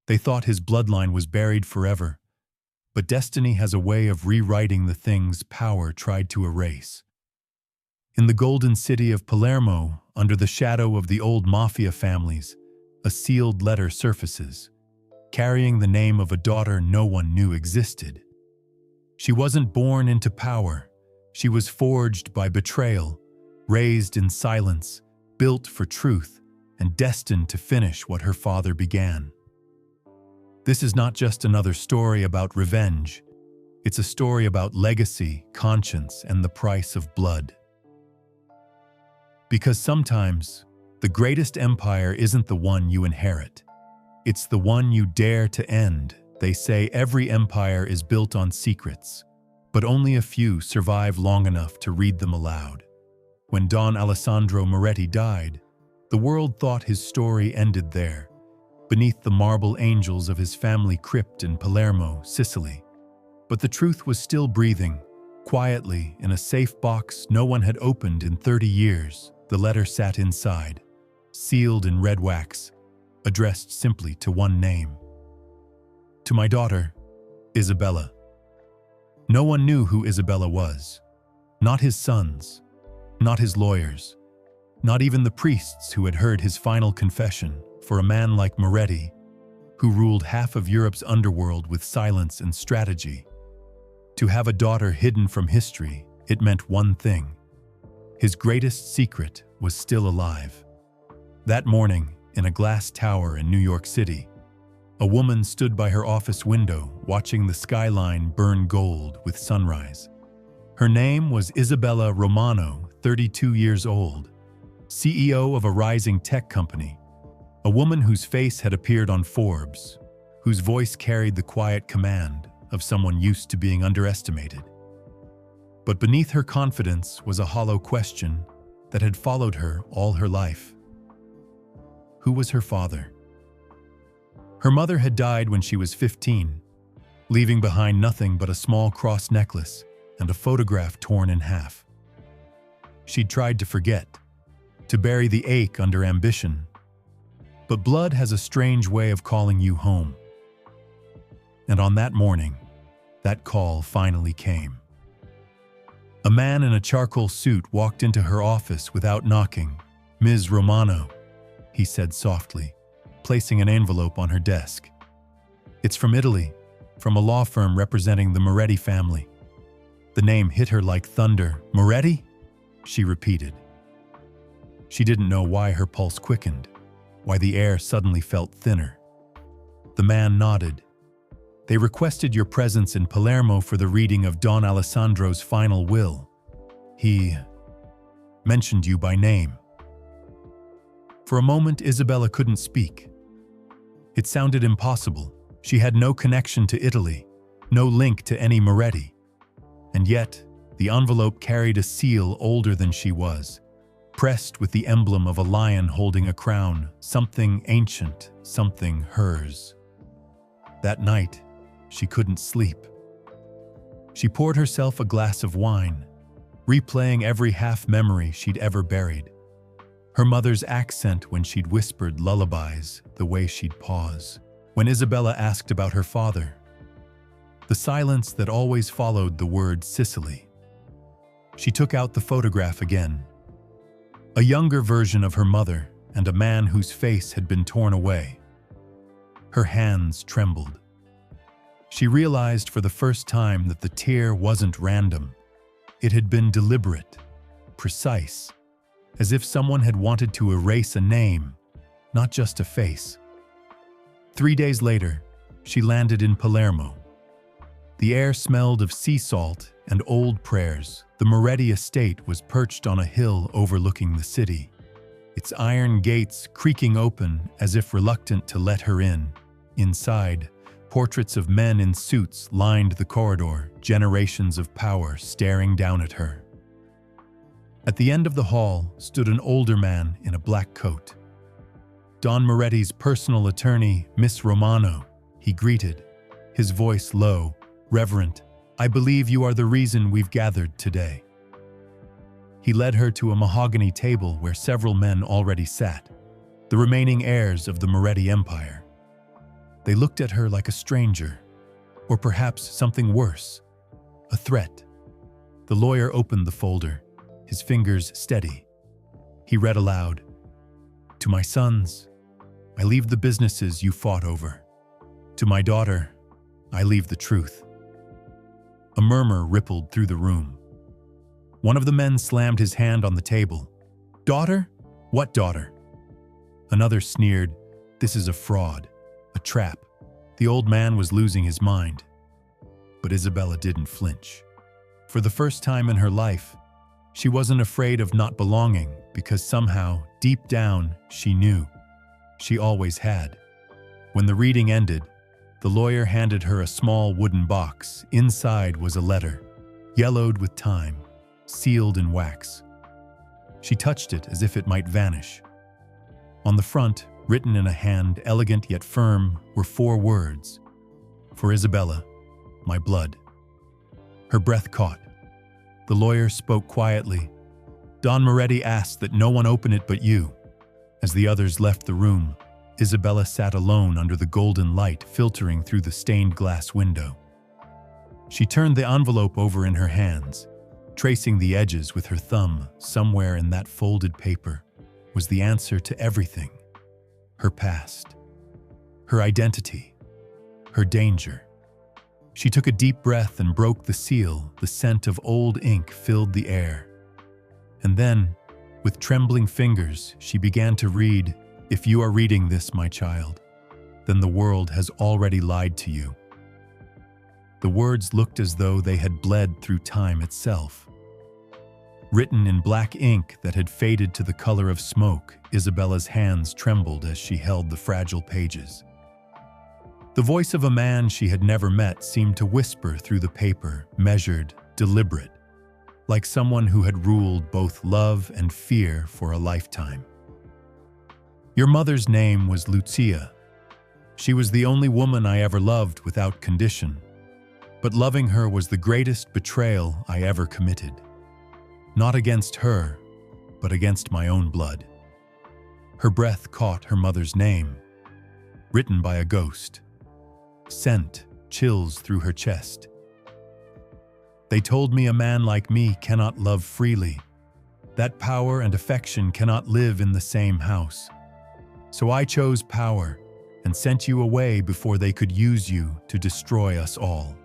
They thought his bloodline was buried forever, but destiny has a way of rewriting the things power tried to erase. In the golden city of Palermo, under the shadow of the old mafia families, a sealed letter surfaces, carrying the name of a daughter no one knew existed. She wasn't born into power. She was forged by betrayal, raised in silence, built for truth, and destined to finish what her father began. This is not just another story about revenge. It's a story about legacy, conscience, and the price of blood. Because sometimes, the greatest empire isn't the one you inherit. It's the one you dare to end. They say every empire is built on secrets, but only a few survive long enough to read them aloud. When Don Alessandro Moretti died, the world thought his story ended there, beneath the marble angels of his family crypt in Palermo, Sicily. But the truth was still breathing, quietly, in a safe box no one had opened in 30 years. The letter sat inside, sealed in red wax, addressed simply to one name. To my daughter, Isabella. No one knew who Isabella was. Not his sons, not his lawyers, not even the priests who had heard his final confession. For a man like Moretti, who ruled half of Europe's underworld with silence and strategy, to have a daughter hidden from history, it meant one thing. His greatest secret was still alive. That morning, in a glass tower in New York City, a woman stood by her office window watching the skyline burn gold with sunrise. Her name was Isabella Romano, 32 years old, CEO of a rising tech company, a woman whose face had appeared on Forbes, whose voice carried the quiet command of someone used to being underestimated. But beneath her confidence was a hollow question that had followed her all her life. Who was her father? Her mother had died when she was 15, leaving behind nothing but a small cross necklace and a photograph torn in half. She'd tried to forget, to bury the ache under ambition. But blood has a strange way of calling you home. And on that morning, that call finally came. A man in a charcoal suit walked into her office without knocking. "Ms. Romano," he said softly, placing an envelope on her desk. "It's from Italy, from a law firm representing the Moretti family." The name hit her like thunder. "Moretti?" she repeated. She didn't know why her pulse quickened, why the air suddenly felt thinner. The man nodded. "They requested your presence in Palermo for the reading of Don Alessandro's final will. He mentioned you by name." For a moment, Isabella couldn't speak. It sounded impossible. She had no connection to Italy, no link to any Moretti. And yet, the envelope carried a seal older than she was, pressed with the emblem of a lion holding a crown, something ancient, something hers. That night, she couldn't sleep. She poured herself a glass of wine, replaying every half-memory she'd ever buried. Her mother's accent when she'd whispered lullabies, the way she'd pause. When Isabella asked about her father, the silence that always followed the word Sicily. She took out the photograph again. A younger version of her mother and a man whose face had been torn away. Her hands trembled. She realized for the first time that the tear wasn't random. It had been deliberate, precise, as if someone had wanted to erase a name, not just a face. 3 days later, she landed in Palermo. The air smelled of sea salt and old prayers. The Moretti estate was perched on a hill overlooking the city, its iron gates creaking open as if reluctant to let her in. Inside, portraits of men in suits lined the corridor, generations of power staring down at her. At the end of the hall stood an older man in a black coat. Don Moretti's personal attorney, Miss Romano, he greeted, his voice low, reverent. "I believe you are the reason we've gathered today." He led her to a mahogany table where several men already sat, the remaining heirs of the Moretti Empire. They looked at her like a stranger, or perhaps something worse, a threat. The lawyer opened the folder, his fingers steady. He read aloud, "To my sons, I leave the businesses you fought over. To my daughter, I leave the truth." A murmur rippled through the room. One of the men slammed his hand on the table. "Daughter? What daughter?" Another sneered, "This is a fraud, a trap." The old man was losing his mind. But Isabella didn't flinch. For the first time in her life, she wasn't afraid of not belonging because somehow, deep down, she knew. She always had. When the reading ended, the lawyer handed her a small wooden box. Inside was a letter, yellowed with time, sealed in wax. She touched it as if it might vanish. On the front, written in a hand elegant yet firm, were 4 words. "For Isabella, my blood." Her breath caught. The lawyer spoke quietly. "Don Moretti asked that no one open it but you." As the others left the room, Isabella sat alone under the golden light filtering through the stained glass window. She turned the envelope over in her hands, tracing the edges with her thumb. Somewhere in that folded paper was the answer to everything. Her past, her identity, her danger. She took a deep breath and broke the seal. The scent of old ink filled the air. And then, with trembling fingers, she began to read, "If you are reading this, my child, then the world has already lied to you." The words looked as though they had bled through time itself. Written in black ink that had faded to the color of smoke, Isabella's hands trembled as she held the fragile pages. The voice of a man she had never met seemed to whisper through the paper, measured, deliberate, like someone who had ruled both love and fear for a lifetime. "Your mother's name was Lucia. She was the only woman I ever loved without condition. But loving her was the greatest betrayal I ever committed. Not against her, but against my own blood." Her breath caught her mother's name, written by a ghost. Sent chills through her chest. "They told me a man like me cannot love freely. That power and affection cannot live in the same house. So I chose power and sent you away before they could use you to destroy us all."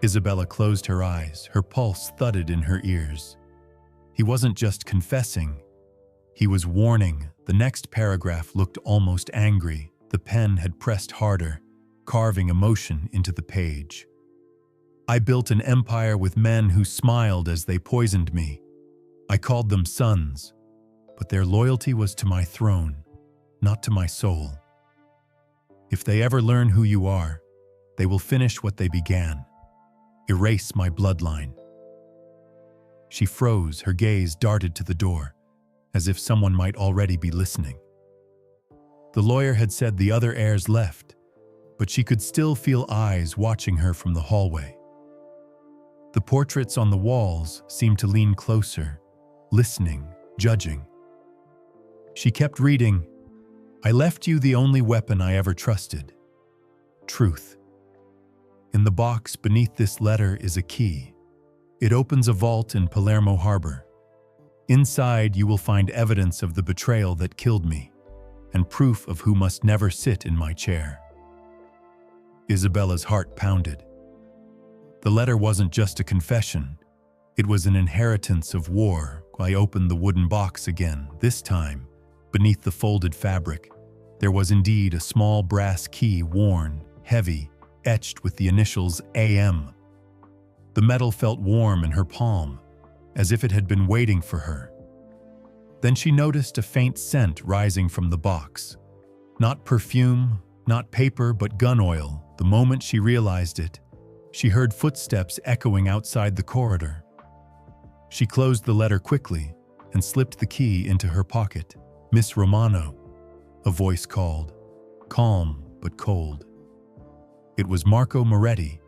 Isabella closed her eyes, her pulse thudded in her ears. He wasn't just confessing, he was warning. The next paragraph looked almost angry. The pen had pressed harder, carving emotion into the page. "I built an empire with men who smiled as they poisoned me. I called them sons, but their loyalty was to my throne, not to my soul. If they ever learn who you are, they will finish what they began. Erase my bloodline." She froze, her gaze darted to the door, as if someone might already be listening. The lawyer had said the other heirs left, but she could still feel eyes watching her from the hallway. The portraits on the walls seemed to lean closer, listening, judging. She kept reading, "I left you the only weapon I ever trusted. Truth. In the box beneath this letter is a key. It opens a vault in Palermo Harbor. Inside you will find evidence of the betrayal that killed me, and proof of who must never sit in my chair." Isabella's heart pounded. The letter wasn't just a confession. It was an inheritance of war. I opened the wooden box again. This time, beneath the folded fabric, there was indeed a small brass key, worn, heavy, etched with the initials AM. The metal felt warm in her palm, as if it had been waiting for her. Then she noticed a faint scent rising from the box. Not perfume, not paper, but gun oil. The moment she realized it, she heard footsteps echoing outside the corridor. She closed the letter quickly and slipped the key into her pocket. "Miss Romano," a voice called, calm but cold. It was Marco Moretti,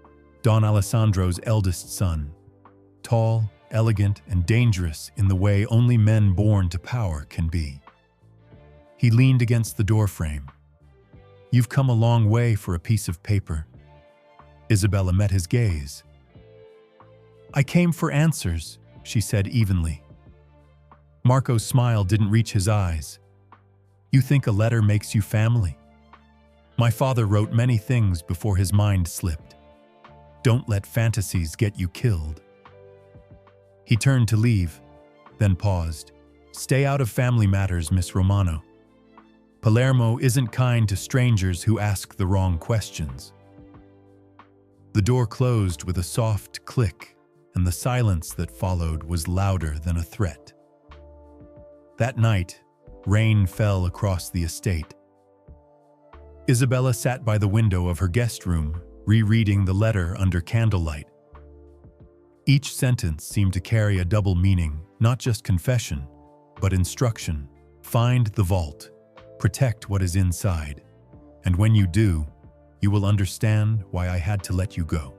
Don Alessandro's eldest son. Tall, elegant, and dangerous in the way only men born to power can be. He leaned against the doorframe. You've come a long way for a piece of paper. Isabella met his gaze. I came for answers, she said evenly. Marco's smile didn't reach his eyes. You think a letter makes you family? My father wrote many things before his mind slipped. Don't let fantasies get you killed. He turned to leave, then paused. Stay out of family matters, Miss Romano. Palermo isn't kind to strangers who ask the wrong questions. The door closed with a soft click, and the silence that followed was louder than a threat. That night, rain fell across the estate. Isabella sat by the window of her guest room, rereading the letter under candlelight. Each sentence seemed to carry a double meaning, not just confession, but instruction. Find the vault. Protect what is inside. And when you do, you will understand why I had to let you go.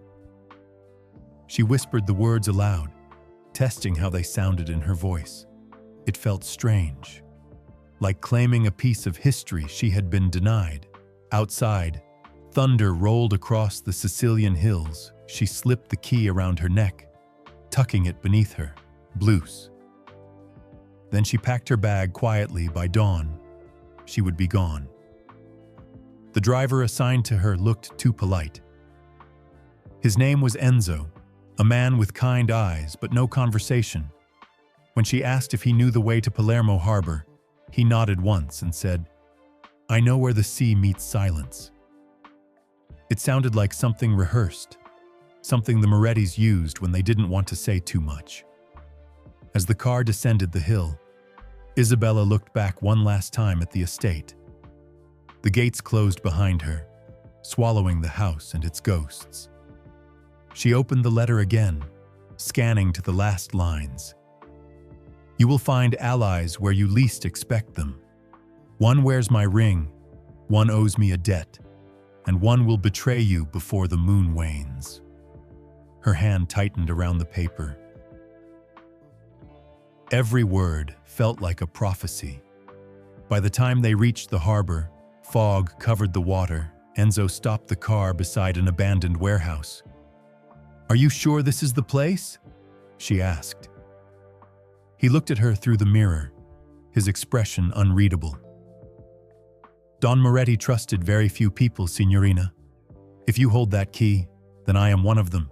She whispered the words aloud, testing how they sounded in her voice. It felt strange, like claiming a piece of history she had been denied. Outside, thunder rolled across the Sicilian hills. She slipped the key around her neck, tucking it beneath her blouse. Then she packed her bag quietly. By dawn, she would be gone. The driver assigned to her looked too polite. His name was Enzo, a man with kind eyes but no conversation. When she asked if he knew the way to Palermo Harbor, he nodded once and said, I know where the sea meets silence. It sounded like something rehearsed, something the Morettis used when they didn't want to say too much. As the car descended the hill, Isabella looked back one last time at the estate. The gates closed behind her, swallowing the house and its ghosts. She opened the letter again, scanning to the last lines. You will find allies where you least expect them. One wears my ring, one owes me a debt, and one will betray you before the moon wanes. Her hand tightened around the paper. Every word felt like a prophecy. By the time they reached the harbor, fog covered the water. Enzo stopped the car beside an abandoned warehouse. Are you sure this is the place? She asked. He looked at her through the mirror, his expression unreadable. Don Moretti trusted very few people, Signorina. If you hold that key, then I am one of them.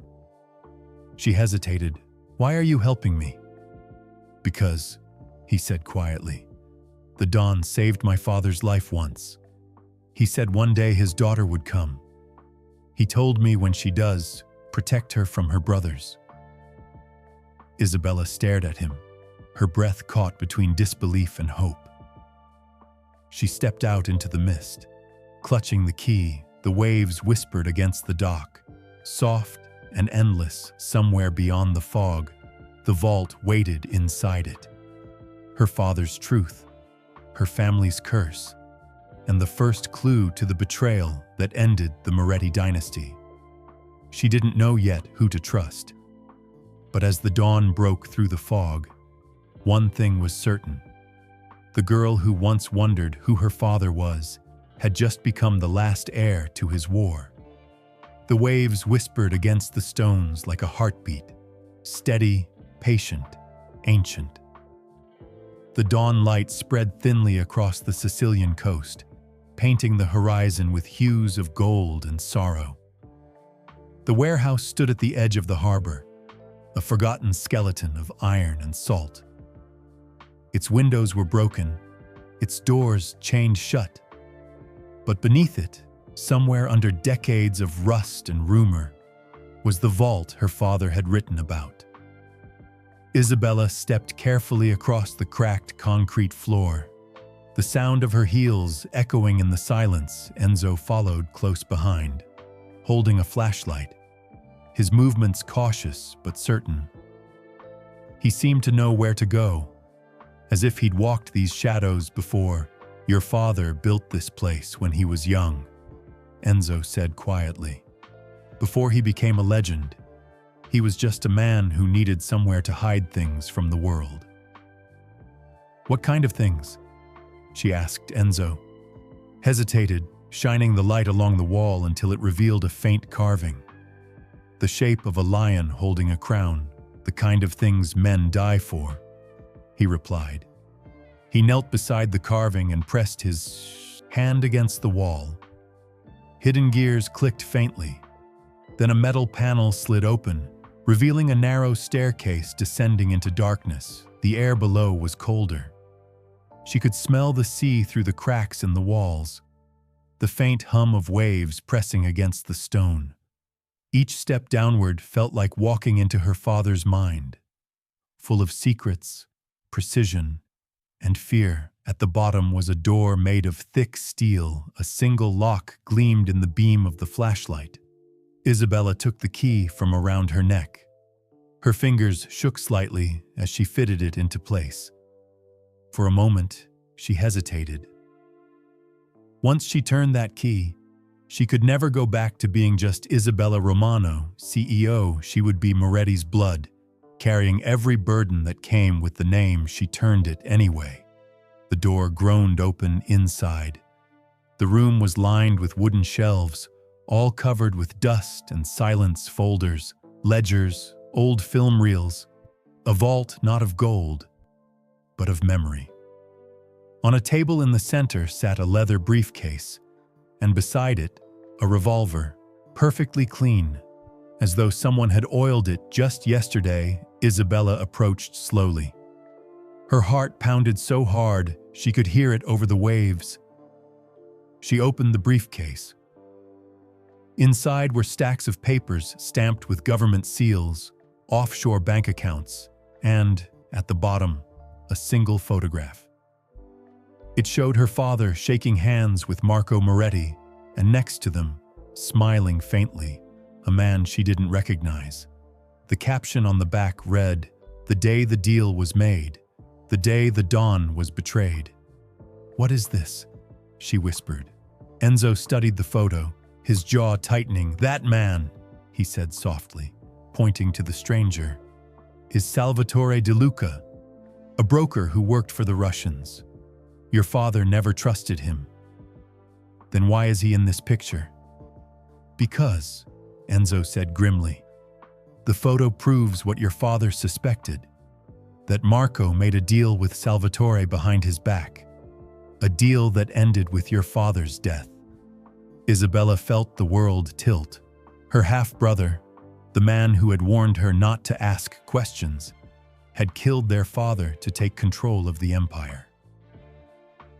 She hesitated. Why are you helping me? Because, he said quietly, the Don saved my father's life once. He said one day his daughter would come. He told me when she does, protect her from her brothers. Isabella stared at him, her breath caught between disbelief and hope. She stepped out into the mist. Clutching the key, the waves whispered against the dock. Soft and endless, somewhere beyond the fog, the vault waited inside it. Her father's truth, her family's curse, and the first clue to the betrayal that ended the Moretti dynasty. She didn't know yet who to trust. But as the dawn broke through the fog, one thing was certain. The girl who once wondered who her father was had just become the last heir to his war. The waves whispered against the stones like a heartbeat, steady, patient, ancient. The dawn light spread thinly across the Sicilian coast, painting the horizon with hues of gold and sorrow. The warehouse stood at the edge of the harbor, a forgotten skeleton of iron and salt. Its windows were broken, its doors chained shut. But beneath it, somewhere under decades of rust and rumor, was the vault her father had written about. Isabella stepped carefully across the cracked concrete floor. The sound of her heels echoing in the silence, Enzo followed close behind, holding a flashlight, his movements cautious but certain. He seemed to know where to go, as if he'd walked these shadows before. Your father built this place when he was young, Enzo said quietly. Before he became a legend, he was just a man who needed somewhere to hide things from the world. What kind of things? She asked Enzo. Hesitated, shining the light along the wall until it revealed a faint carving. The shape of a lion holding a crown, the kind of things men die for, he replied. He knelt beside the carving and pressed his hand against the wall. Hidden gears clicked faintly. Then a metal panel slid open, revealing a narrow staircase descending into darkness. The air below was colder. She could smell the sea through the cracks in the walls, the faint hum of waves pressing against the stone. Each step downward felt like walking into her father's mind, full of secrets, precision, and fear. At the bottom was a door made of thick steel. A single lock gleamed in the beam of the flashlight. Isabella took the key from around her neck. Her fingers shook slightly as she fitted it into place. For a moment, she hesitated. Once she turned that key, she could never go back to being just Isabella Romano, CEO. She would be Moretti's blood, carrying every burden that came with the name. She turned it anyway. The door groaned open inside. The room was lined with wooden shelves, all covered with dust and silence, folders, ledgers, old film reels, a vault not of gold, but of memory. On a table in the center sat a leather briefcase, and beside it, a revolver, perfectly clean, as though someone had oiled it just yesterday. Isabella approached slowly. Her heart pounded so hard she could hear it over the waves. She opened the briefcase. Inside were stacks of papers stamped with government seals, offshore bank accounts, and, at the bottom, a single photograph. It showed her father shaking hands with Marco Moretti, and next to them, smiling faintly, a man she didn't recognize. The caption on the back read, "The day the deal was made, the day the dawn was betrayed." "What is this?" she whispered. Enzo studied the photo, his jaw tightening. "That man," he said softly, pointing to the stranger, "is Salvatore De Luca, a broker who worked for the Russians. Your father never trusted him." "Then why is he in this picture?" "Because," Enzo said grimly, "the photo proves what your father suspected, that Marco made a deal with Salvatore behind his back, a deal that ended with your father's death." Isabella felt the world tilt. Her half-brother, the man who had warned her not to ask questions, had killed their father to take control of the empire.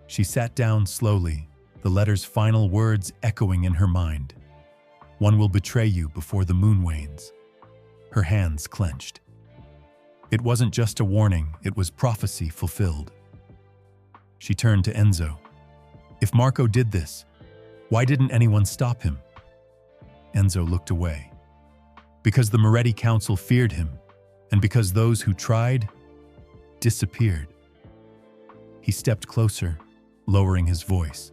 She sat down slowly, the letter's final words echoing in her mind. "One will betray you before the moon wanes." Her hands clenched. It wasn't just a warning, it was prophecy fulfilled. She turned to Enzo. "If Marco did this, why didn't anyone stop him?" Enzo looked away. "Because the Moretti Council feared him, and because those who tried disappeared." He stepped closer, lowering his voice.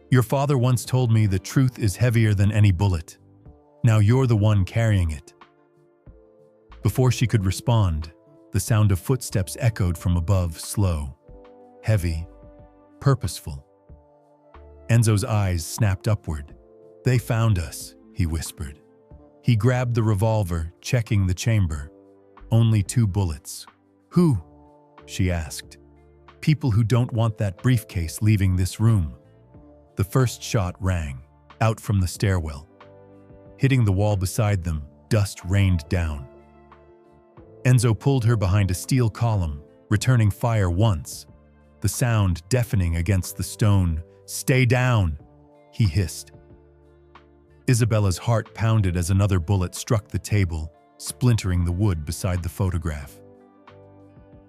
"Your father once told me the truth is heavier than any bullet. Now you're the one carrying it." Before she could respond, the sound of footsteps echoed from above, slow, heavy, purposeful. Enzo's eyes snapped upward. "They found us," he whispered. He grabbed the revolver, checking the chamber. Only 2 bullets. "Who?" she asked. "People who don't want that briefcase leaving this room." The first shot rang, out from the stairwell. Hitting the wall beside them, dust rained down. Enzo pulled her behind a steel column, returning fire once, the sound deafening against the stone. "Stay down," he hissed. Isabella's heart pounded as another bullet struck the table, splintering the wood beside the photograph.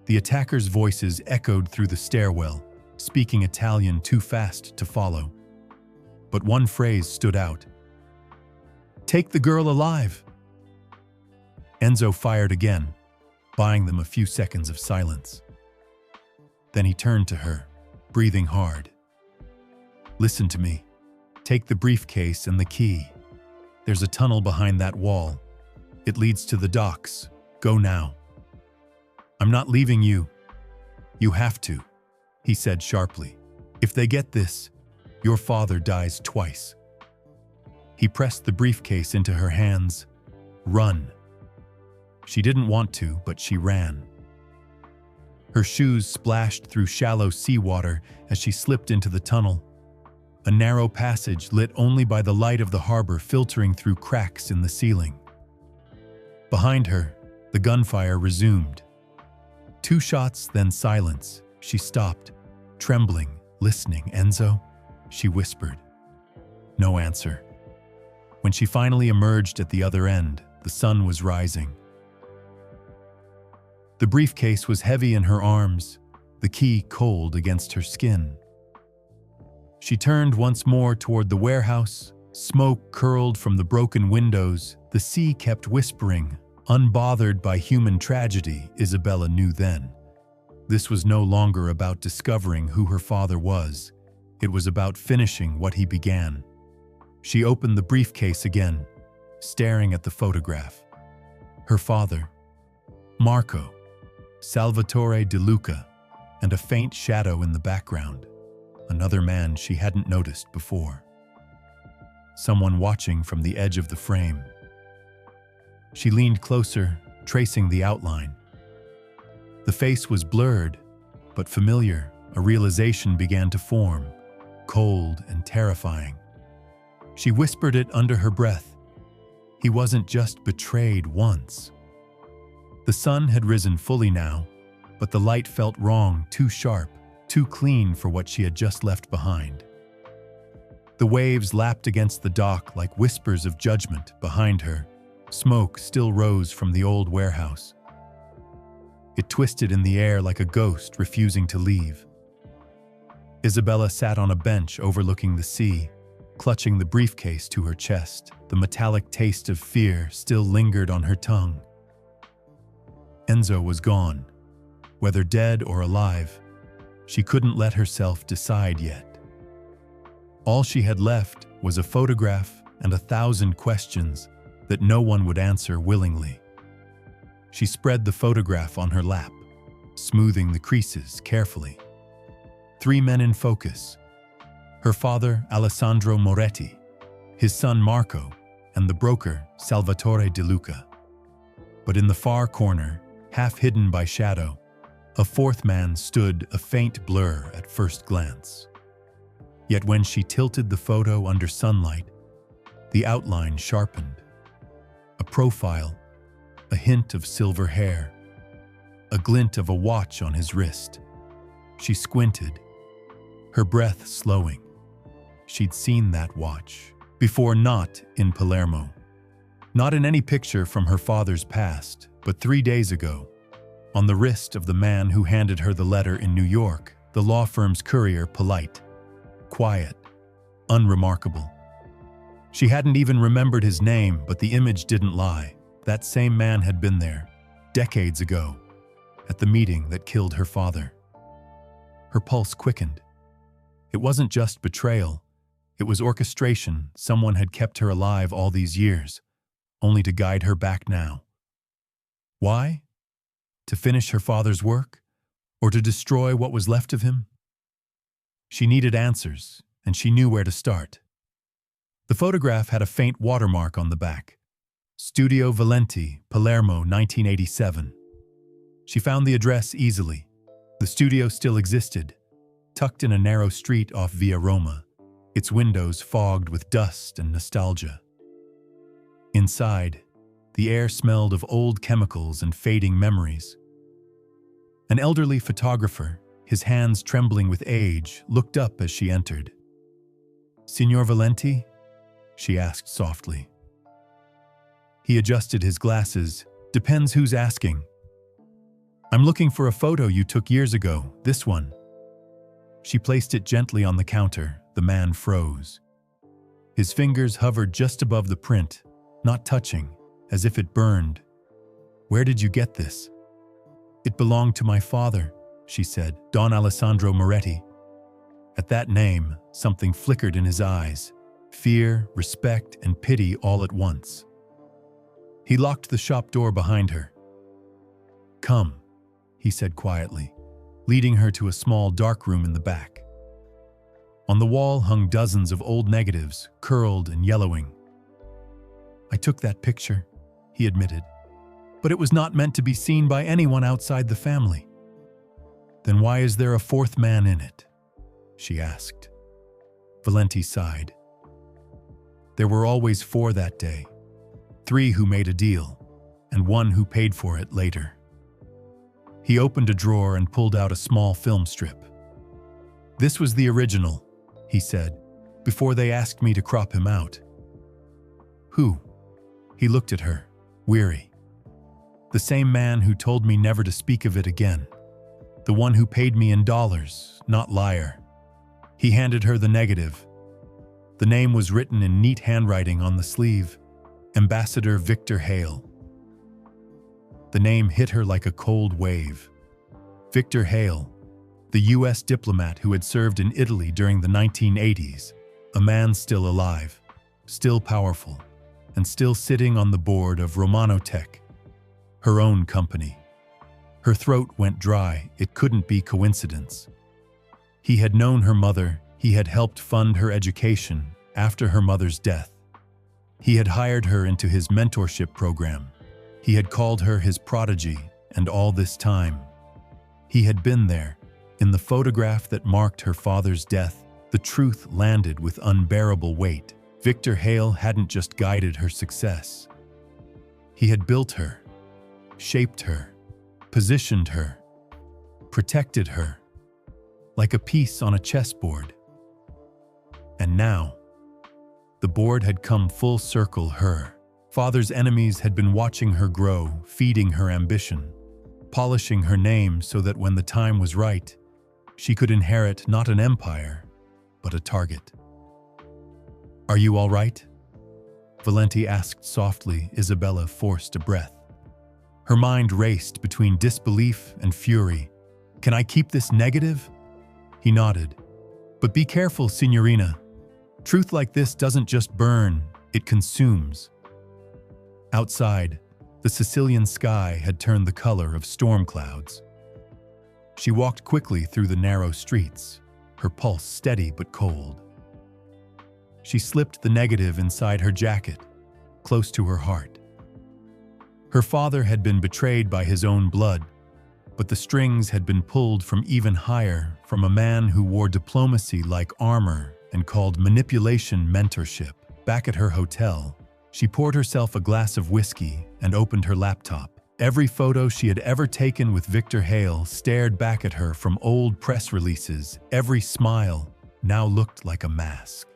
The attackers' voices echoed through the stairwell, speaking Italian too fast to follow. But one phrase stood out. "Take the girl alive." Enzo fired again, buying them a few seconds of silence. Then he turned to her, breathing hard. "Listen to me. Take the briefcase and the key. There's a tunnel behind that wall. It leads to the docks. Go now." "I'm not leaving you." "You have to," he said sharply. "If they get this, Your father dies twice." He pressed the briefcase into her hands. "Run." She didn't want to, but she ran. Her shoes splashed through shallow seawater as she slipped into the tunnel, a narrow passage lit only by the light of the harbor filtering through cracks in the ceiling. Behind her, the gunfire resumed. 2 shots, then silence. She stopped, trembling, listening. "Enzo?" she whispered. No answer. When she finally emerged at the other end, the sun was rising. The briefcase was heavy in her arms, the key cold against her skin. She turned once more toward the warehouse. Smoke curled from the broken windows. The sea kept whispering. Unbothered by human tragedy, Isabella knew then. This was no longer about discovering who her father was. It was about finishing what he began. She opened the briefcase again, staring at the photograph. Her father, Marco, Salvatore De Luca, and a faint shadow in the background. Another man she hadn't noticed before. Someone watching from the edge of the frame. She leaned closer, tracing the outline. The face was blurred, but familiar. A realization began to form, cold and terrifying. She whispered it under her breath. He wasn't just betrayed once. The sun had risen fully now, but the light felt wrong, too sharp, too clean for what she had just left behind. The waves lapped against the dock like whispers of judgment. Behind her, smoke still rose from the old warehouse. It twisted in the air like a ghost refusing to leave. Isabella sat on a bench overlooking the sea, clutching the briefcase to her chest. The metallic taste of fear still lingered on her tongue. Enzo was gone. Whether dead or alive, she couldn't let herself decide yet. All she had left was a photograph and 1,000 questions that no one would answer willingly. She spread the photograph on her lap, smoothing the creases carefully. 3 men in focus: her father, Alessandro Moretti, his son Marco, and the broker, Salvatore De Luca. But in the far corner, half hidden by shadow, a 4th man stood, a faint blur at first glance. Yet when she tilted the photo under sunlight, the outline sharpened. A profile, a hint of silver hair, a glint of a watch on his wrist. She squinted, her breath slowing. She'd seen that watch before, not in Palermo, not in any picture from her father's past, but 3 days ago, on the wrist of the man who handed her the letter in New York, the law firm's courier. Polite, quiet, unremarkable. She hadn't even remembered his name, but the image didn't lie. That same man had been there, decades ago, at the meeting that killed her father. Her pulse quickened. It wasn't just betrayal. It was orchestration. Someone had kept her alive all these years, only to guide her back now. Why? To finish her father's work? Or to destroy what was left of him? She needed answers, and she knew where to start. The photograph had a faint watermark on the back. Studio Valenti, Palermo, 1987. She found the address easily. The studio still existed, tucked in a narrow street off Via Roma, its windows fogged with dust and nostalgia. Inside, the air smelled of old chemicals and fading memories. An elderly photographer, his hands trembling with age, looked up as she entered. "Signor Valenti?" she asked softly. He adjusted his glasses. "Depends who's asking." "I'm looking for a photo you took years ago, this one." She placed it gently on the counter. The man froze. His fingers hovered just above the print, not touching, as if it burned. "Where did you get this?" "It belonged to my father," she said, "Don Alessandro Moretti." At that name, something flickered in his eyes, fear, respect, and pity all at once. He locked the shop door behind her. "Come," he said quietly, leading her to a small dark room in the back. On the wall hung dozens of old negatives, curled and yellowing. "I took that picture," he admitted, "but it was not meant to be seen by anyone outside the family." "Then why is there a fourth man in it?" she asked. Valenti sighed. "There were always four that day. 3 who made a deal, and 1 who paid for it later." He opened a drawer and pulled out a small film strip. "This was the original," he said, "before they asked me to crop him out." "Who?" He looked at her, weary. "The same man who told me never to speak of it again. The one who paid me in dollars, not liar." He handed her the negative. The name was written in neat handwriting on the sleeve, Ambassador Victor Hale. The name hit her like a cold wave. Victor Hale, the U.S. diplomat who had served in Italy during the 1980s, a man still alive, still powerful, and still sitting on the board of Romano Tech, her own company. Her throat went dry. It couldn't be coincidence. He had known her mother. He had helped fund her education after her mother's death. He had hired her into his mentorship program. He had called her his prodigy, and all this time, he had been there. In the photograph that marked her father's death, the truth landed with unbearable weight. Victor Hale hadn't just guided her success. He had built her, shaped her, positioned her, protected her, like a piece on a chessboard. And now, the board had come full circle. Her father's enemies had been watching her grow, feeding her ambition, polishing her name so that when the time was right, she could inherit not an empire, but a target. "Are you all right?" Valenti asked softly. Isabella forced a breath. Her mind raced between disbelief and fury. "Can I keep this negative?" He nodded. "But be careful, signorina. Truth like this doesn't just burn, it consumes." Outside, the Sicilian sky had turned the color of storm clouds. She walked quickly through the narrow streets, her pulse steady but cold. She slipped the negative inside her jacket, close to her heart. Her father had been betrayed by his own blood, but the strings had been pulled from even higher, from a man who wore diplomacy like armor and called manipulation mentorship. Back at her hotel, she poured herself a glass of whiskey and opened her laptop. Every photo she had ever taken with Victor Hale stared back at her from old press releases. Every smile now looked like a mask.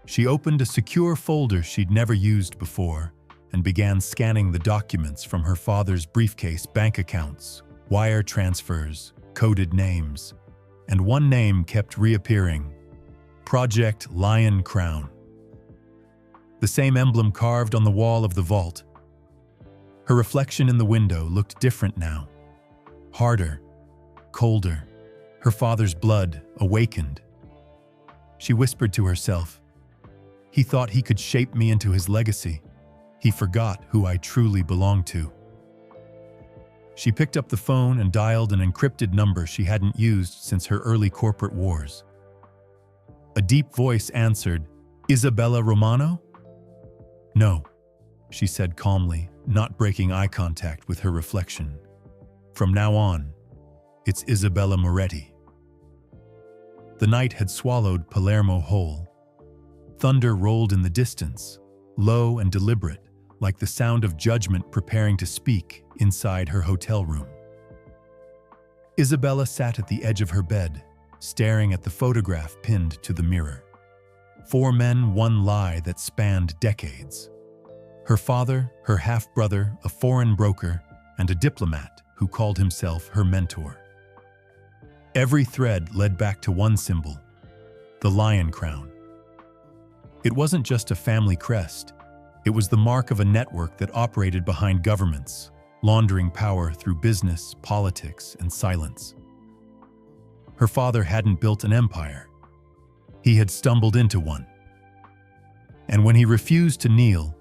She opened a secure folder she'd never used before and began scanning the documents from her father's briefcase: bank accounts, wire transfers, coded names. And one name kept reappearing: Project Lion Crown. The same emblem carved on the wall of the vault. Her reflection in the window looked different now. Harder, colder. Her father's blood awakened. She whispered to herself, "He thought he could shape me into his legacy. He forgot who I truly belong to." She picked up the phone and dialed an encrypted number she hadn't used since her early corporate wars. A deep voice answered. "Isabella Romano?" "No," she said calmly, not breaking eye contact with her reflection. "From now on, it's Isabella Moretti." The night had swallowed Palermo whole. Thunder rolled in the distance, low and deliberate, like the sound of judgment preparing to speak inside her hotel room. Isabella sat at the edge of her bed, staring at the photograph pinned to the mirror. 4 men, 1 lie that spanned decades. Her father, her half-brother, a foreign broker, and a diplomat who called himself her mentor. Every thread led back to one symbol: the Lion Crown. It wasn't just a family crest. It was the mark of a network that operated behind governments, laundering power through business, politics, and silence. Her father hadn't built an empire. He had stumbled into one. And when he refused to kneel,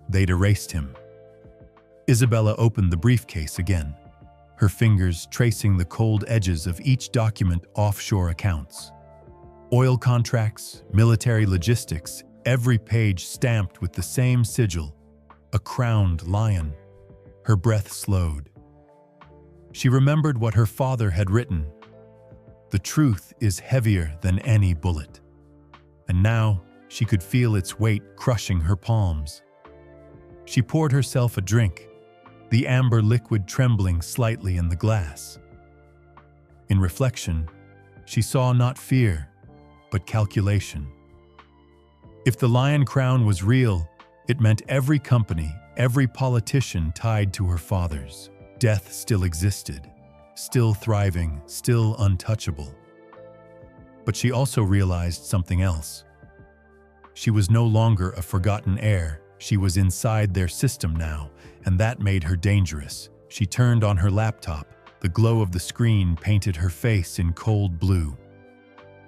they'd erased him. Isabella opened the briefcase again, her fingers tracing the cold edges of each document: offshore accounts, Oil contracts, military logistics, every page stamped with the same sigil, a crowned lion. Her breath slowed. She remembered what her father had written. The truth is heavier than any bullet. And now she could feel its weight crushing her palms. She poured herself a drink, the amber liquid trembling slightly in the glass. In reflection, she saw not fear, but calculation. If the Lion Crown was real, it meant every company, every politician tied to her father's death still existed, still thriving, still untouchable. But she also realized something else. She was no longer a forgotten heir. She was inside their system now, and that made her dangerous. She turned on her laptop. The glow of the screen painted her face in cold blue.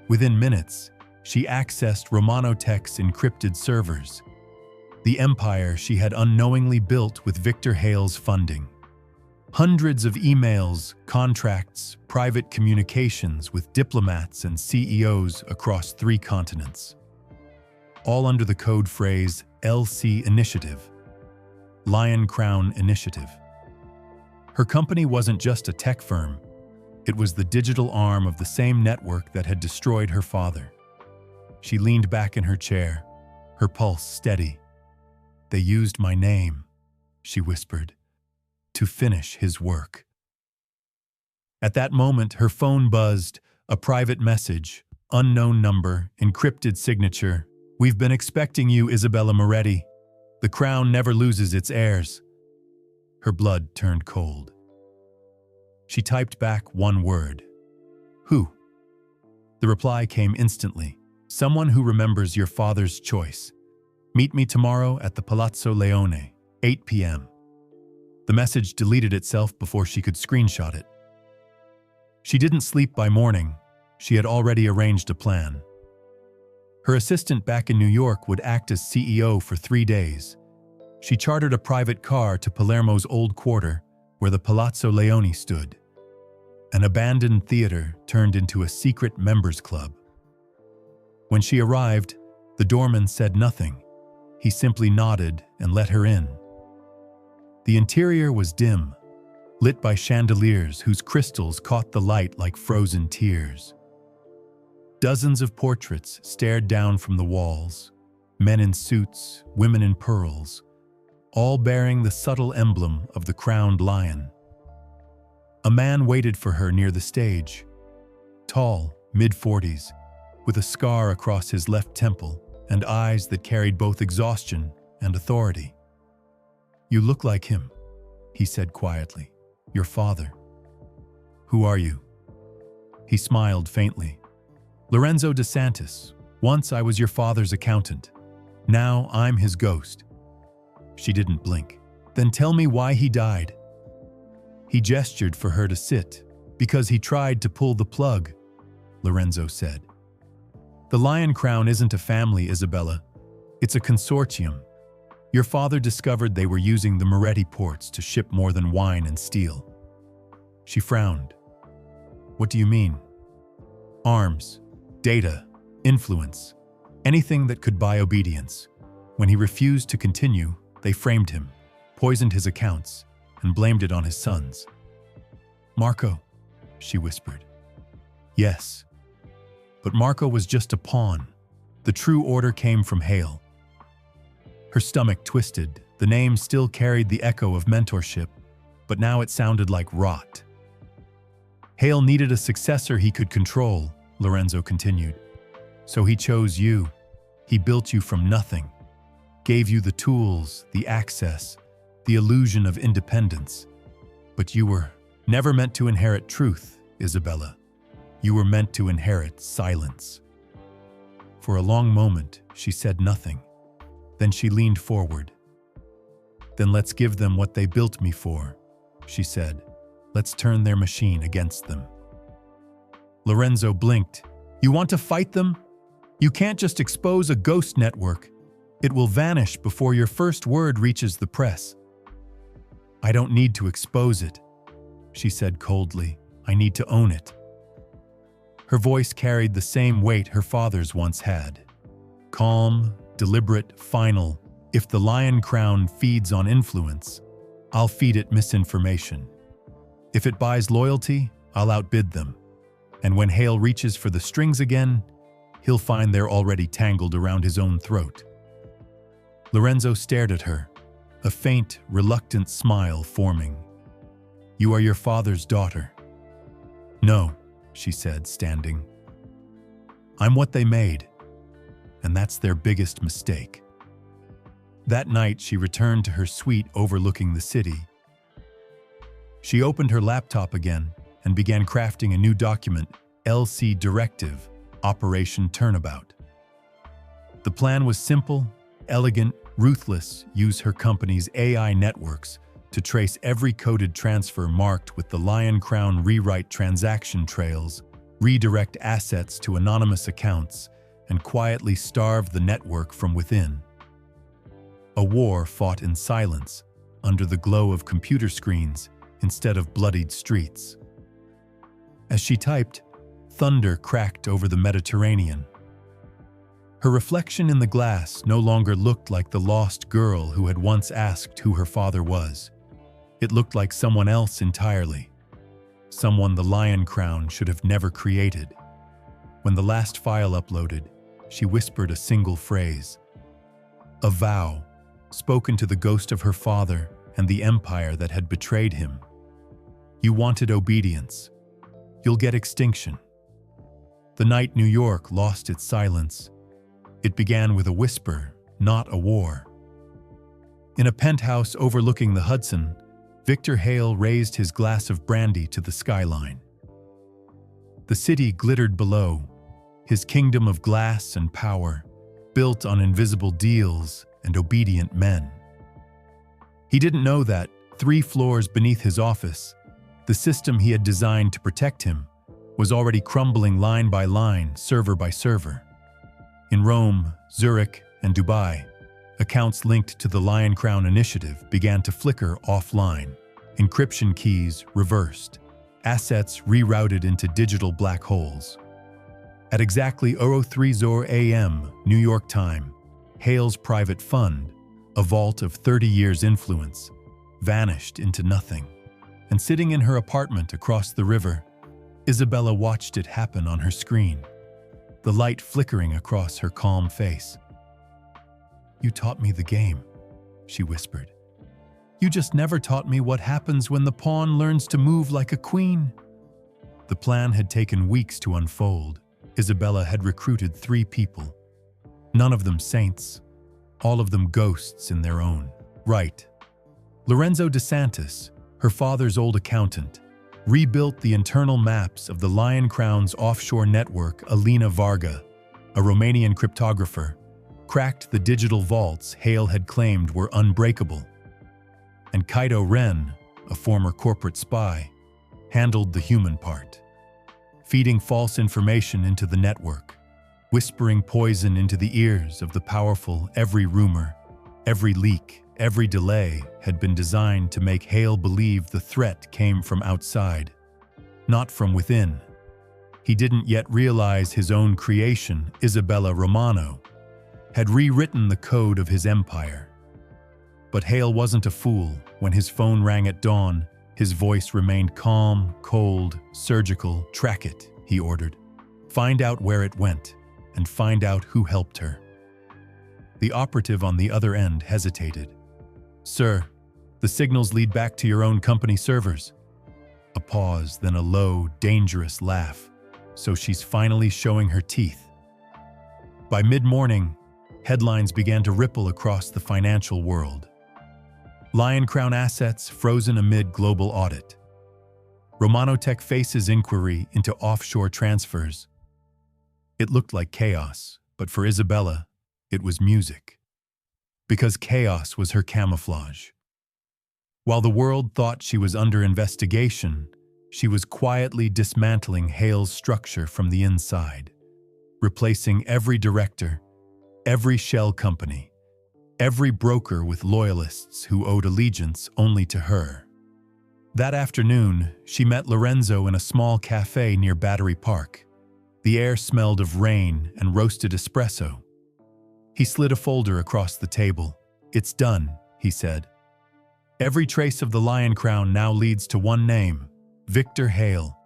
Within minutes, she accessed Romanotech's encrypted servers, the empire she had unknowingly built with Victor Hale's funding. Hundreds of emails, contracts, private communications with diplomats and CEOs across 3 continents. All under the code phrase LC Initiative, Lion Crown Initiative. Her company wasn't just a tech firm. It was the digital arm of the same network that had destroyed her father. She leaned back in her chair, her pulse steady. "They used my name," she whispered, "to finish his work." At that moment, her phone buzzed, a private message, unknown number, encrypted signature. "We've been expecting you, Isabella Moretti. The crown never loses its heirs." Her blood turned cold. She typed back one word. "Who?" The reply came instantly. "Someone who remembers your father's choice. Meet me tomorrow at the Palazzo Leone, 8 p.m. The message deleted itself before she could screenshot it. She didn't sleep by morning. She had already arranged a plan. Her assistant back in New York would act as CEO for 3 days. She chartered a private car to Palermo's old quarter, where the Palazzo Leone stood. An abandoned theater turned into a secret members club. When she arrived, the doorman said nothing. He simply nodded and let her in. The interior was dim, lit by chandeliers whose crystals caught the light like frozen tears. Dozens of portraits stared down from the walls, men in suits, women in pearls, all bearing the subtle emblem of the crowned lion. A man waited for her near the stage, tall, mid-40s, with a scar across his left temple and eyes that carried both exhaustion and authority. "You look like him," he said quietly. "Your father." "Who are you?" He smiled faintly. "Lorenzo DeSantis. Once I was your father's accountant. Now I'm his ghost." She didn't blink. "Then tell me why he died." He gestured for her to sit. "Because he tried to pull the plug," Lorenzo said. "The Lion Crown isn't a family, Isabella. It's a consortium. Your father discovered they were using the Moretti ports to ship more than wine and steel." She frowned. "What do you mean?" "Arms, data, influence, anything that could buy obedience. When he refused to continue, they framed him, poisoned his accounts, and blamed it on his sons." "Marco," she whispered. "Yes. But Marco was just a pawn. The true order came from Hale." Her stomach twisted. The name still carried the echo of mentorship, but now it sounded like rot. "Hale needed a successor he could control," Lorenzo continued. "So he chose you. He built you from nothing, gave you the tools, the access, the illusion of independence. But you were never meant to inherit truth, Isabella. You were meant to inherit silence." For a long moment, she said nothing. Then she leaned forward. "Then let's give them what they built me for," she said. "Let's turn their machine against them." Lorenzo blinked. "You want to fight them? You can't just expose a ghost network. It will vanish before your first word reaches the press." "I don't need to expose it," she said coldly. "I need to own it." Her voice carried the same weight her father's once had. Calm, deliberate, final. If the Lion Crown feeds on influence, I'll feed it misinformation. If it buys loyalty, I'll outbid them. And when Hale reaches for the strings again, he'll find they're already tangled around his own throat. Lorenzo stared at her, a faint, reluctant smile forming. "You are your father's daughter." "No," she said, standing. "I'm what they made, and that's their biggest mistake." That night, she returned to her suite overlooking the city. She opened her laptop again and began crafting a new document, LC Directive, Operation Turnabout. The plan was simple, elegant, ruthless. Use her company's AI networks to trace every coded transfer marked with the Lion Crown, rewrite transaction trails, redirect assets to anonymous accounts, and quietly starve the network from within. A war fought in silence, under the glow of computer screens instead of bloodied streets. As she typed, thunder cracked over the Mediterranean. Her reflection in the glass no longer looked like the lost girl who had once asked who her father was. It looked like someone else entirely. Someone the Lion Crown should have never created. When the last file uploaded, she whispered a single phrase. A vow, spoken to the ghost of her father and the empire that had betrayed him. You wanted obedience. You'll get extinction. The night New York lost its silence, it began with a whisper, not a war. In a penthouse overlooking the Hudson, Victor Hale raised his glass of brandy to the skyline. The city glittered below, his kingdom of glass and power, built on invisible deals and obedient men. He didn't know that, 3 floors beneath his office, the system he had designed to protect him was already crumbling line by line, server by server. In Rome, Zurich, and Dubai, accounts linked to the Lion Crown initiative began to flicker offline, encryption keys reversed, assets rerouted into digital black holes. At exactly 03:00 a.m. New York time, Hale's private fund, a vault of 30 years' influence, vanished into nothing. And sitting in her apartment across the river, Isabella watched it happen on her screen, the light flickering across her calm face. "You taught me the game," she whispered. "You just never taught me what happens when the pawn learns to move like a queen." The plan had taken weeks to unfold. Isabella had recruited 3 people. None of them saints, all of them ghosts in their own right. Lorenzo DeSantis, her father's old accountant, rebuilt the internal maps of the Lion Crown's offshore network. Alina Varga, a Romanian cryptographer, cracked the digital vaults Hale had claimed were unbreakable. And Kaito Ren, a former corporate spy, handled the human part, feeding false information into the network, whispering poison into the ears of the powerful. Every rumor, every leak, every delay had been designed to make Hale believe the threat came from outside, not from within. He didn't yet realize his own creation, Isabella Romano, had rewritten the code of his empire. But Hale wasn't a fool. When his phone rang at dawn, his voice remained calm, cold, surgical. "Track it," he ordered. "Find out where it went, and find out who helped her." The operative on the other end hesitated. "Sir, the signals lead back to your own company servers." A pause, then a low, dangerous laugh. "So she's finally showing her teeth." By mid-morning, headlines began to ripple across the financial world. Lion Crown assets frozen amid global audit. Romano Tech faces inquiry into offshore transfers. It looked like chaos, but for Isabella, it was music. Because chaos was her camouflage. While the world thought she was under investigation, she was quietly dismantling Hale's structure from the inside, replacing every director, every shell company, every broker with loyalists who owed allegiance only to her. That afternoon, she met Lorenzo in a small cafe near Battery Park. The air smelled of rain and roasted espresso. He slid a folder across the table. "It's done," he said. "Every trace of the Lion Crown now leads to one name, Victor Hale.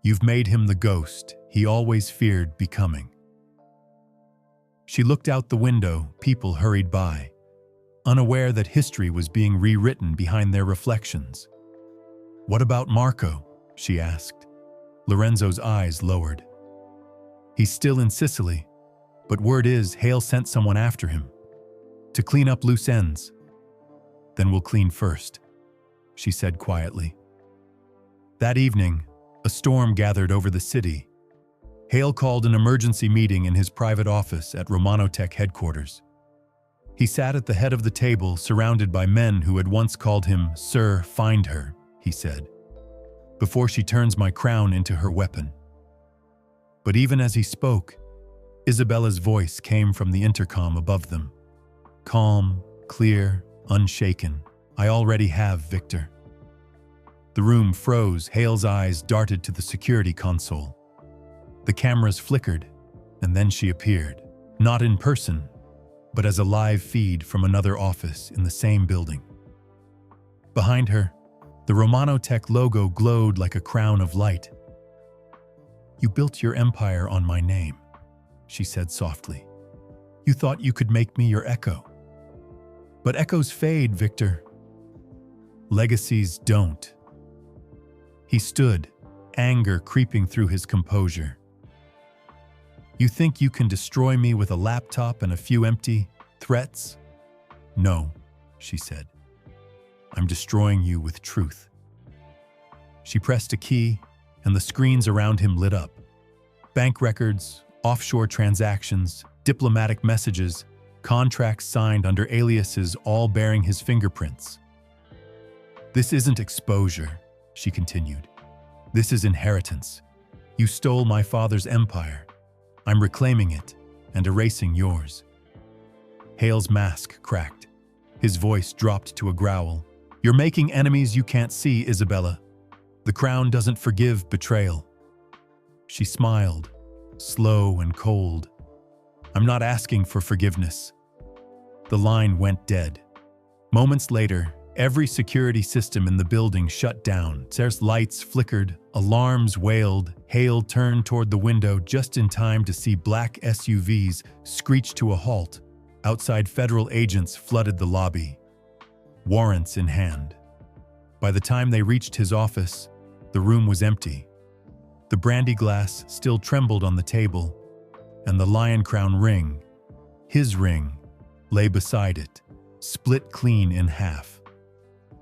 You've made him the ghost he always feared becoming." She looked out the window. People hurried by, unaware that history was being rewritten behind their reflections. "What about Marco?" she asked. Lorenzo's eyes lowered. "He's still in Sicily, but word is Hale sent someone after him to clean up loose ends." "Then we'll clean first," she said quietly. That evening, a storm gathered over the city. Hale called an emergency meeting in his private office at Romanotech headquarters. He sat at the head of the table, surrounded by men who had once called him "Sir, find her," he said, "before she turns my crown into her weapon." But even as he spoke, Isabella's voice came from the intercom above them. Calm, clear, unshaken. "I already have, Victor." The room froze. Hale's eyes darted to the security console. The cameras flickered, and then she appeared, not in person, but as a live feed from another office in the same building. Behind her, the Romanotech logo glowed like a crown of light. "You built your empire on my name," she said softly. "You thought you could make me your echo. But echoes fade, Victor. Legacies don't." He stood, anger creeping through his composure. "You think you can destroy me with a laptop and a few empty threats?" "No," she said. "I'm destroying you with truth." She pressed a key, and the screens around him lit up. Bank records, offshore transactions, diplomatic messages, contracts signed under aliases, all bearing his fingerprints. "This isn't exposure," she continued. "This is inheritance. You stole my father's empire. I'm reclaiming it and erasing yours." Hale's mask cracked. His voice dropped to a growl. "You're making enemies you can't see, Isabella. The crown doesn't forgive betrayal." She smiled, slow and cold. "I'm not asking for forgiveness." The line went dead. Moments later, every security system in the building shut down. There's lights flickered, alarms wailed. Hale turned toward the window just in time to see black SUVs screech to a halt. Outside, federal agents flooded the lobby, warrants in hand. By the time they reached his office, the room was empty. The brandy glass still trembled on the table, and the Lion Crown ring, his ring, lay beside it, split clean in half.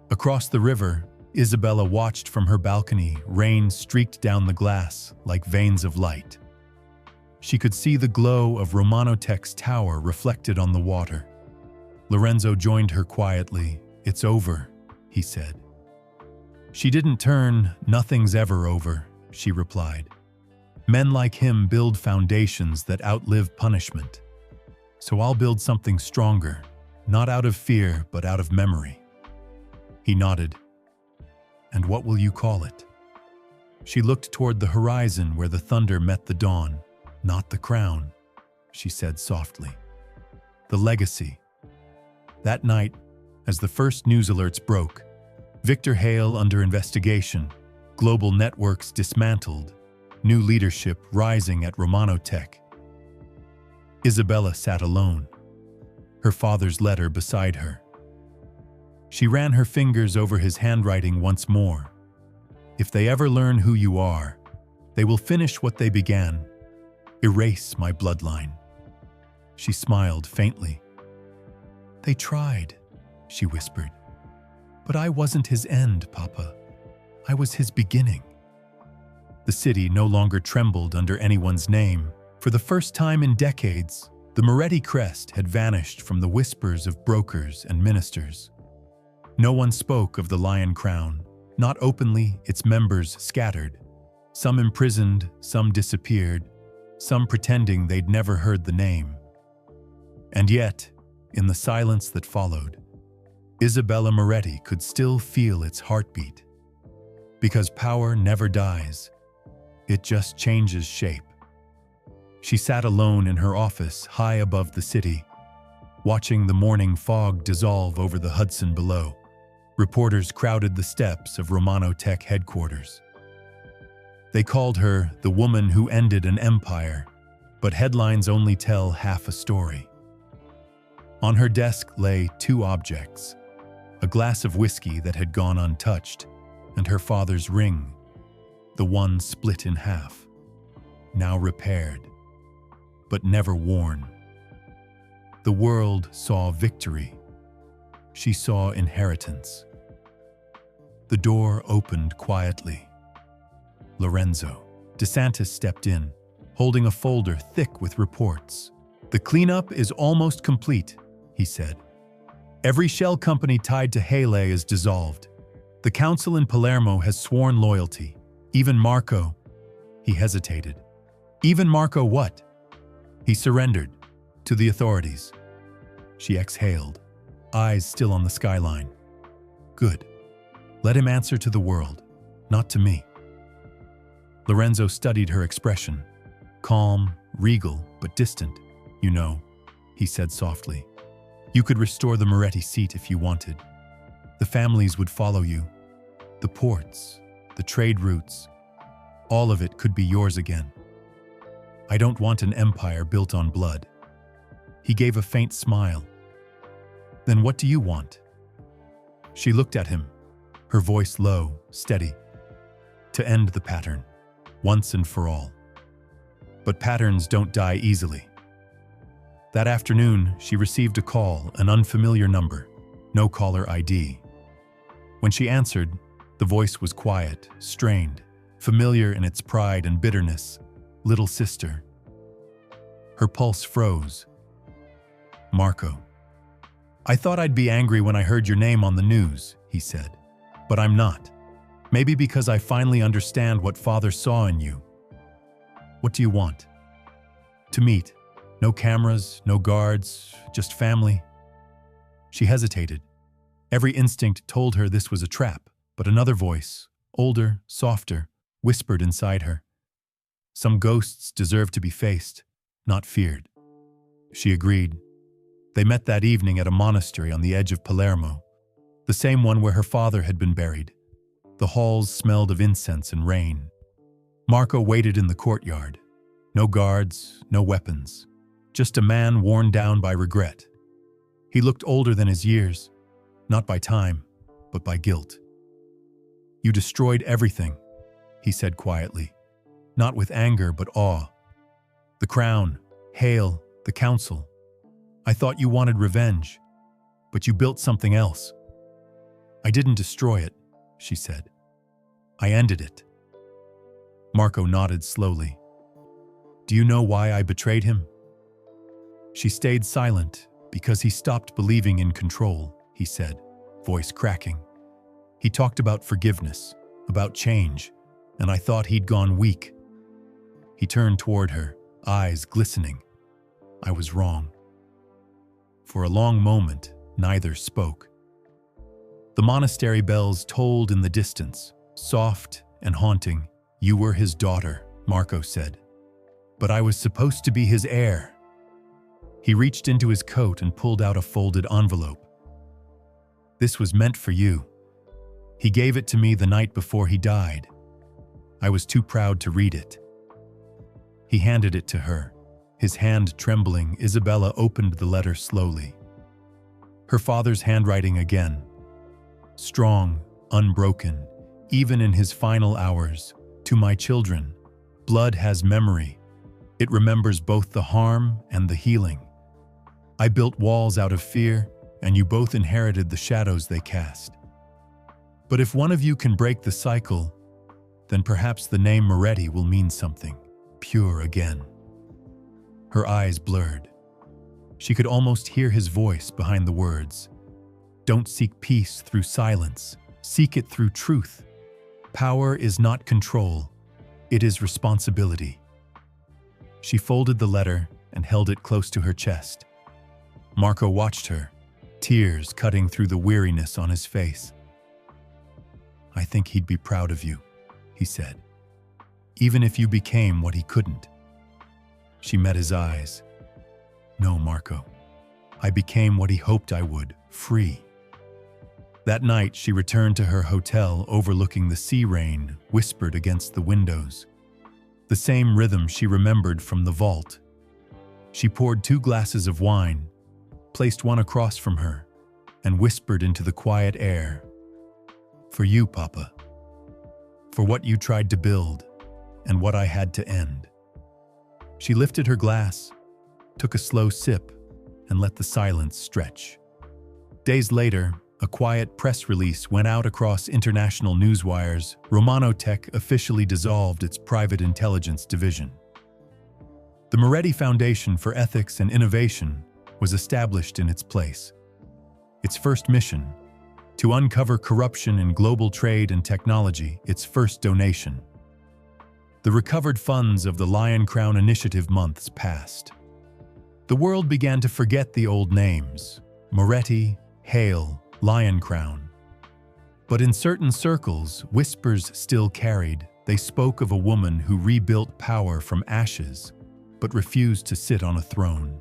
Across the river, Isabella watched from her balcony. Rain streaked down the glass like veins of light. She could see the glow of Romanotech's tower reflected on the water. Lorenzo joined her quietly. "It's over," he said. She didn't turn. "Nothing's ever over," she replied. "Men like him build foundations that outlive punishment. So I'll build something stronger, not out of fear, but out of memory." He nodded. "And what will you call it?" She looked toward the horizon where the thunder met the dawn. "Not the crown," she said softly. "The legacy." That night, as the first news alerts broke, Victor Hale under investigation, global networks dismantled, new leadership rising at Romanotech. Isabella sat alone, her father's letter beside her. She ran her fingers over his handwriting once more. "If they ever learn who you are, they will finish what they began. Erase my bloodline." She smiled faintly. "They tried," she whispered. "But I wasn't his end, Papa. I was his beginning." The city no longer trembled under anyone's name. For the first time in decades, the Moretti crest had vanished from the whispers of brokers and ministers. No one spoke of the Lion Crown, not openly, its members scattered. Some imprisoned, some disappeared, some pretending they'd never heard the name. And yet, in the silence that followed, Isabella Moretti could still feel its heartbeat. Because power never dies, it just changes shape. She sat alone in her office high above the city, watching the morning fog dissolve over the Hudson below. Reporters crowded the steps of Romano Tech headquarters. They called her the woman who ended an empire, but headlines only tell half a story. On her desk lay two objects: a glass of whiskey that had gone untouched, and her father's ring, the one split in half, now repaired, but never worn. The world saw victory. She saw inheritance. The door opened quietly. Lorenzo DeSantis stepped in, holding a folder thick with reports. "The cleanup is almost complete," he said. "Every shell company tied to Haley is dissolved. The council in Palermo has sworn loyalty. Even Marco—" He hesitated. "Even Marco what?" "He surrendered to the authorities." She exhaled, eyes still on the skyline. "Good. Let him answer to the world, not to me." Lorenzo studied her expression. Calm, regal, but distant. "You know," he said softly, "you could restore the Moretti seat if you wanted. The families would follow you. The ports, the trade routes, all of it could be yours again. I don't want an empire built on blood." He gave a faint smile. "Then what do you want?" She looked at him, her voice low, steady. "To end the pattern, once and for all. But patterns don't die easily." That afternoon, she received a call, an unfamiliar number, no caller ID. When she answered, the voice was quiet, strained, familiar in its pride and bitterness. "Little sister." Her pulse froze. "Marco." "I thought I'd be angry when I heard your name on the news," he said. "But I'm not. Maybe because I finally understand what Father saw in you." "What do you want?" "To meet. No cameras, no guards, just family." She hesitated. Every instinct told her this was a trap, but another voice, older, softer, whispered inside her. Some ghosts deserve to be faced, not feared. She agreed. They met that evening at a monastery on the edge of Palermo, the same one where her father had been buried. The halls smelled of incense and rain. Marco waited in the courtyard. No guards, no weapons. Just a man worn down by regret. He looked older than his years, not by time, but by guilt. "You destroyed everything," he said quietly, not with anger but awe. "The crown, Hale, the council. I thought you wanted revenge, but you built something else." "I didn't destroy it," she said. "I ended it." Marco nodded slowly. "Do you know why I betrayed him?" She stayed silent because he stopped believing in control, he said, voice cracking. "He talked about forgiveness, about change, and I thought he'd gone weak." He turned toward her, eyes glistening. "I was wrong." For a long moment, neither spoke. The monastery bells tolled in the distance, soft and haunting. "You were his daughter," Marco said. "But I was supposed to be his heir." He reached into his coat and pulled out a folded envelope. "This was meant for you. He gave it to me the night before he died. I was too proud to read it." He handed it to her. His hand trembling, Isabella opened the letter slowly. Her father's handwriting again. Strong, unbroken, even in his final hours. "To my children, blood has memory. It remembers both the harm and the healing. I built walls out of fear, and you both inherited the shadows they cast. But if one of you can break the cycle, then perhaps the name Moretti will mean something, pure again." Her eyes blurred. She could almost hear his voice behind the words. "Don't seek peace through silence. Seek it through truth. Power is not control. It is responsibility." She folded the letter and held it close to her chest. Marco watched her, tears cutting through the weariness on his face. "I think he'd be proud of you," he said, "even if you became what he couldn't." She met his eyes. No, Marco. I became what he hoped I would, free. That night, she returned to her hotel overlooking the sea rain whispered against the windows. The same rhythm she remembered from the vault. She poured 2 glasses of wine, placed one across from her, and whispered into the quiet air. For you, Papa. For what you tried to build, and what I had to end. She lifted her glass, took a slow sip, and let the silence stretch. Days later, a quiet press release went out across international newswires. Romano Tech officially dissolved its private intelligence division. The Moretti Foundation for Ethics and Innovation was established in its place. Its first mission, to uncover corruption in global trade and technology, its first donation. The recovered funds of the Lion Crown Initiative months passed. The world began to forget the old names, Moretti, Hale, Lion Crown. But in certain circles, whispers still carried. They spoke of a woman who rebuilt power from ashes, but refused to sit on a throne.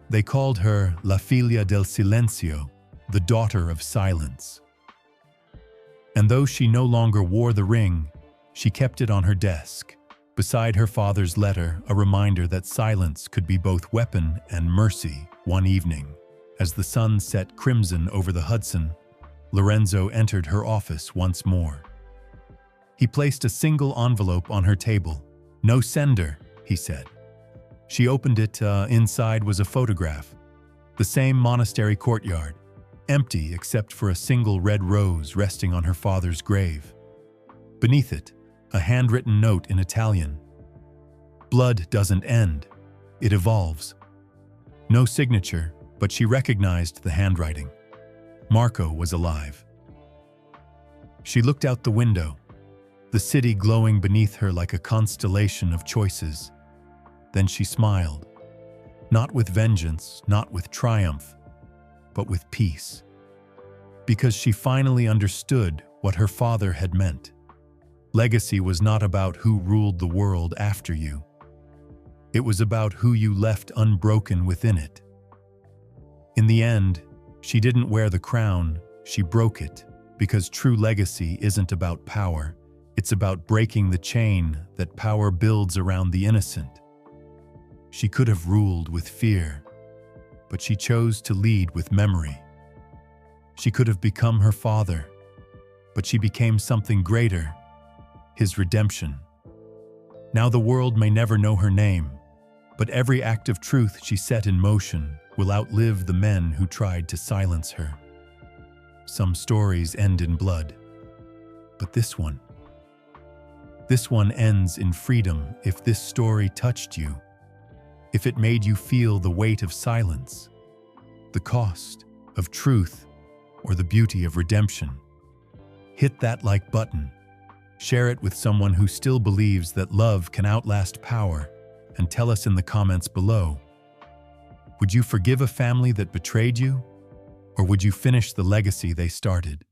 They called her La Figlia del Silenzio, the daughter of silence. And though she no longer wore the ring, she kept it on her desk, beside her father's letter, a reminder that silence could be both weapon and mercy. One evening, as the sun set crimson over the Hudson, Lorenzo entered her office once more. He placed a single envelope on her table. No sender, he said. She opened it. Inside was a photograph. The same monastery courtyard, empty except for a single red rose resting on her father's grave. Beneath it, a handwritten note in Italian. Blood doesn't end, it evolves. No signature, but she recognized the handwriting. Marco was alive. She looked out the window, the city glowing beneath her like a constellation of choices. Then she smiled, not with vengeance, not with triumph, but with peace. Because she finally understood what her father had meant. Legacy was not about who ruled the world after you. It was about who you left unbroken within it. In the end, she didn't wear the crown, she broke it, because true legacy isn't about power. It's about breaking the chain that power builds around the innocent. She could have ruled with fear, but she chose to lead with memory. She could have become her father, but she became something greater, his redemption. Now the world may never know her name, but every act of truth she set in motion will outlive the men who tried to silence her. Some stories end in blood, but this one ends in freedom. If this story touched you, if it made you feel the weight of silence, the cost of truth, or the beauty of redemption, hit that like button. Share it with someone who still believes that love can outlast power, and tell us in the comments below. Would you forgive a family that betrayed you? Or would you finish the legacy they started?